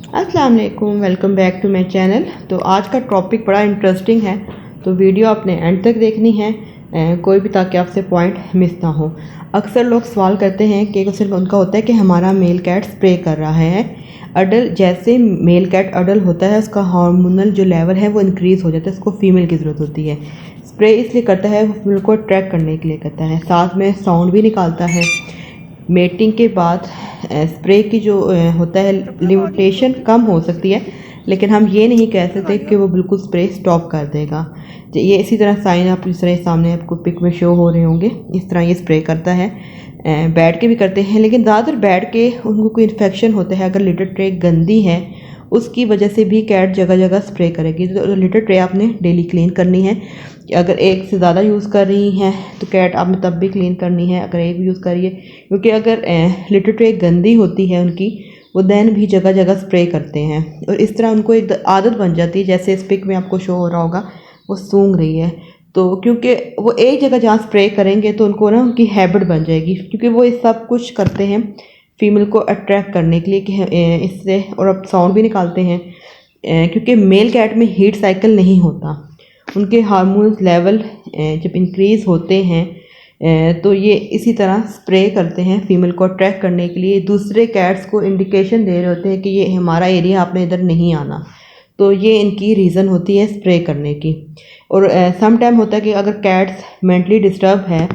अस्सलाम वालेकुम, welcome back to my channel. तो आज का टॉपिक बड़ा इंटरेस्टिंग है, तो वीडियो आपने एंड तक देखनी है, कोई भी, ताकि आपसे पॉइंट मिस ना हो। अक्सर लोग सवाल करते हैं कि क्वेश्चन उनका होता है कि हमारा मेल कैट स्प्रे कर रहा है। अडल्ट, जैसे मेल कैट अडल्ट होता है उसका हार्मोनल जो लेवल है वो इंक्रीज़ हो जाता है, उसको फीमेल की ज़रूरत होती है। स्प्रे इसलिए करता है, फीमेल को अट्रैक्ट करने के लिए करता है, साथ में साउंड भी निकालता है। मेटिंग के बाद स्प्रे की जो होता है लिमिटेशन कम हो सकती है, लेकिन हम ये नहीं कह सकते कि वो बिल्कुल स्प्रे स्टॉप कर देगा। ये इसी तरह साइन आप इस तरह सामने आपको पिक में शो हो रहे होंगे, इस तरह ये स्प्रे करता है। बैठ के भी करते हैं, लेकिन ज़्यादातर बैठ के उनको कोई इन्फेक्शन होता है, अगर लिटर ट्रे गंदी है उसकी वजह से भी कैट जगह जगह स्प्रे करेगी। तो लिटर ट्रे आपने डेली क्लीन करनी है। अगर एक से ज़्यादा यूज़ कर रही हैं तो कैट आपने तब भी क्लीन करनी है, अगर एक भी यूज़ करिए, क्योंकि अगर लिटर ट्रे गंदी होती है उनकी, वो दैन भी जगह जगह स्प्रे करते हैं और इस तरह उनको एक आदत बन जाती है। जैसे इस पिक में आपको शो हो रहा होगा, वो सूंघ रही है, तो क्योंकि वो एक जगह जहाँ स्प्रे करेंगे तो उनको ना उनकी हैबिट बन जाएगी, क्योंकि वो ये सब कुछ करते हैं फीमेल को अट्रैक्ट करने के लिए कि इससे, और अब साउंड भी निकालते हैं, क्योंकि मेल कैट में हीट साइकिल नहीं होता। उनके हार्मोन्स लेवल जब इंक्रीज़ होते हैं तो ये इसी तरह स्प्रे करते हैं फीमेल को अट्रैक्ट करने के लिए। दूसरे कैट्स को इंडिकेशन दे रहे होते हैं कि ये हमारा एरिया, आपने इधर नहीं आना। तो ये इनकी रीज़न होती है स्प्रे करने की। और सम टाइम होता है कि अगर कैट्स मेंटली डिस्टर्ब है,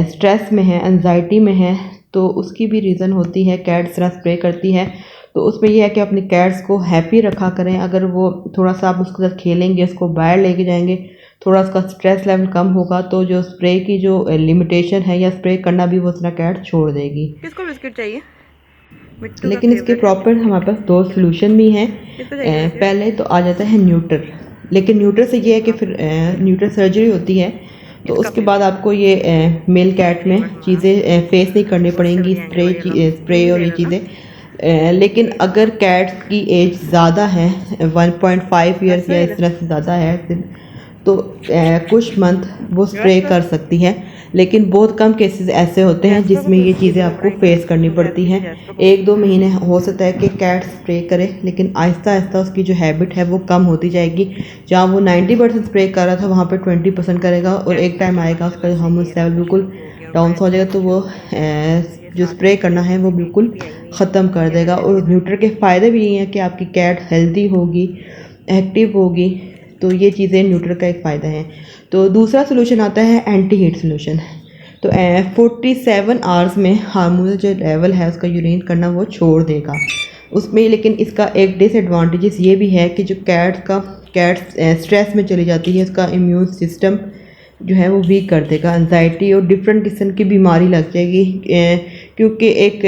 स्ट्रेस में है, एंजाइटी में है, तो उसकी भी रीज़न होती है कैट्स तरह स्प्रे करती है। तो उसमें यह है कि अपनी कैट्स को हैप्पी रखा करें। अगर वो थोड़ा सा आप उसके साथ खेलेंगे, उसको बाहर लेके जाएंगे, थोड़ा उसका स्ट्रेस लेवल कम होगा, तो जो स्प्रे की जो लिमिटेशन है या स्प्रे करना भी वो उसका कैट छोड़ देगी। किसको बिस्किट चाहिए? लेकिन इसके प्रॉपर हमारे पास दो सोल्यूशन भी हैं। पहले तो आ जाता है न्यूट्रल, लेकिन न्यूट्रल से ये है कि फिर न्यूट्रल सर्जरी होती है, तो उसके बाद आपको ये मेल कैट में चीज़ें फेस नहीं करनी पड़ेंगी, स्प्रे और ये चीज़ें। लेकिन अगर कैट की एज ज़्यादा है, 1.5 ईयर्स या इस तरह से ज़्यादा है, तो कुछ मंथ वो स्प्रे कर सकती है। लेकिन बहुत कम केसेस ऐसे होते हैं जिसमें ये चीज़ें आपको फेस करनी पड़ती हैं। 1-2 महीने हो सकता है कि कैट स्प्रे करे, लेकिन आहिस्ता आहिस्ता उसकी जो हैबिट है वो कम होती जाएगी। जहाँ वो 90% स्प्रे कर रहा था, वहाँ पे 20% करेगा, और एक टाइम आएगा उसका हार्मोन लेवल बिल्कुल डाउन हो जाएगा, तो वो जो स्प्रे करना है वो बिल्कुल ख़त्म कर देगा। और न्यूट्रल के फ़ायदे भी ये हैं कि आपकी कैट हेल्दी होगी, एक्टिव होगी, तो ये चीज़ें न्यूट्रल का एक फ़ायदा है। तो दूसरा सोल्यूशन आता है एंटी हीट सोल्यूशन। तो 47 आवर्स में हार्मोनल जो लेवल है उसका यूरिन करना वो छोड़ देगा उसमें। लेकिन इसका एक डिसएडवांटेजेस ये भी है कि जो कैट स्ट्रेस में चली जाती है, उसका इम्यून सिस्टम जो है वो वीक कर देगा, एंजाइटी और डिफरेंट किस्म की बीमारी लग जाएगी। क्योंकि एक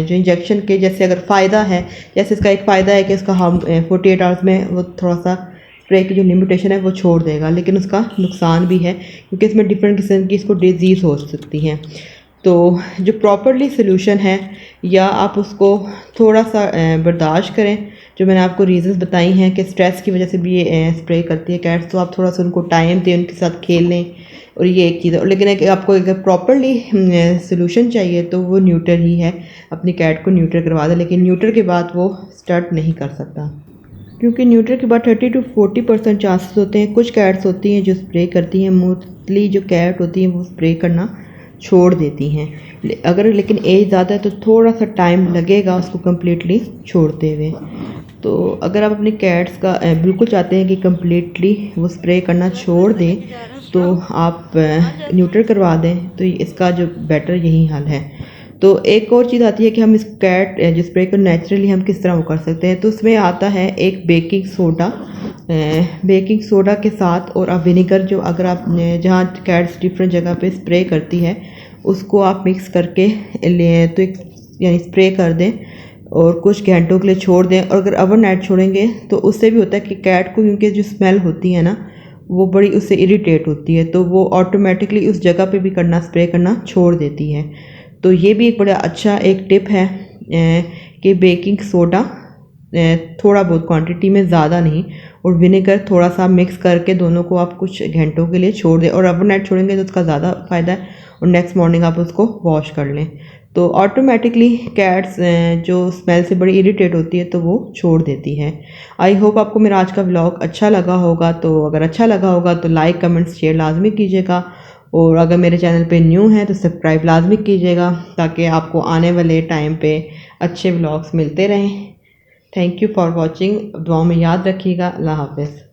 जो इंजेक्शन के जैसे अगर फ़ायदा है, जैसे इसका एक फ़ायदा है कि इसका 48 आवर्स में वो थोड़ा सा स्प्रे की जो लिमिटेशन है वो छोड़ देगा, लेकिन उसका नुकसान भी है क्योंकि इसमें डिफरेंट किस्म की इसको डिजीज़ हो सकती है। तो जो प्रॉपरली सोल्यूशन है, या आप उसको थोड़ा सा बर्दाश्त करें, जो मैंने आपको रीज़न्स बताई हैं कि स्ट्रेस की वजह से भी ये स्प्रे करती है कैट्स, तो आप थोड़ा सा उनको टाइम दें, उनके साथ खेल लें, और ये एक चीज़ है। लेकिन आपको अगर प्रॉपरली सोल्यूशन चाहिए तो वो न्यूट्रल ही है, अपनी कैट को न्यूट्रल करवा दें, लेकिन न्यूट्रल के बाद वो स्टार्ट नहीं कर सकता, क्योंकि न्यूट्रल के बाद 30 to 40% चांसेस होते हैं। कुछ कैट्स होती हैं जो स्प्रे करती हैं, मोस्टली जो कैट होती हैं वो स्प्रे करना छोड़ देती हैं। अगर लेकिन एज ज़्यादा है तो थोड़ा सा टाइम लगेगा उसको कम्प्लीटली छोड़ते हुए। तो अगर आप अपनी कैट्स का बिल्कुल चाहते हैं कि कम्प्लीटली वो स्प्रे करना छोड़ दें, तो आप न्यूट्रल करवा दें, तो इसका जो बेटर यही हल है। तो एक और चीज़ आती है कि हम इस कैट जो स्प्रे को नेचुरली हम किस तरह वो कर सकते हैं। तो उसमें आता है एक बेकिंग सोडा के साथ, और आप विनेगर, जो अगर आप जहाँ कैट्स डिफरेंट जगह पे स्प्रे करती है उसको आप मिक्स करके ले, तो यानी स्प्रे कर दें और कुछ घंटों के लिए छोड़ दें। और अगर ओवरनाइट छोड़ेंगे तो उससे भी होता है कि कैट को, क्योंकि जो स्मेल होती है ना वो बड़ी उससे इरिटेट होती है, तो वो ऑटोमेटिकली उस जगह पे भी स्प्रे करना छोड़ देती है। तो ये भी एक बड़ा अच्छा एक टिप है कि बेकिंग सोडा थोड़ा बहुत क्वांटिटी में, ज़्यादा नहीं, और विनेगर थोड़ा सा मिक्स करके दोनों को आप कुछ घंटों के लिए छोड़ दें, और ओवरनाइट छोड़ेंगे तो उसका ज़्यादा फ़ायदा है, और नेक्स्ट मॉर्निंग आप उसको वॉश कर लें। तो ऑटोमेटिकली कैट्स जो स्मेल से बड़ी इरिटेट होती है तो वो छोड़ देती है। आई होप आपको मेरा आज का व्लॉग अच्छा लगा होगा। तो अगर अच्छा लगा होगा तो लाइक कमेंट्स शेयर लाजमी कीजिएगा, और अगर मेरे चैनल पे न्यू हैं तो सब्सक्राइब लाजमी कीजिएगा ताकि आपको आने वाले टाइम पे अच्छे व्लॉग्स मिलते रहें। Thank you for watching. दुआओं में याद रखिएगा। अल्लाह हाफ़िज़।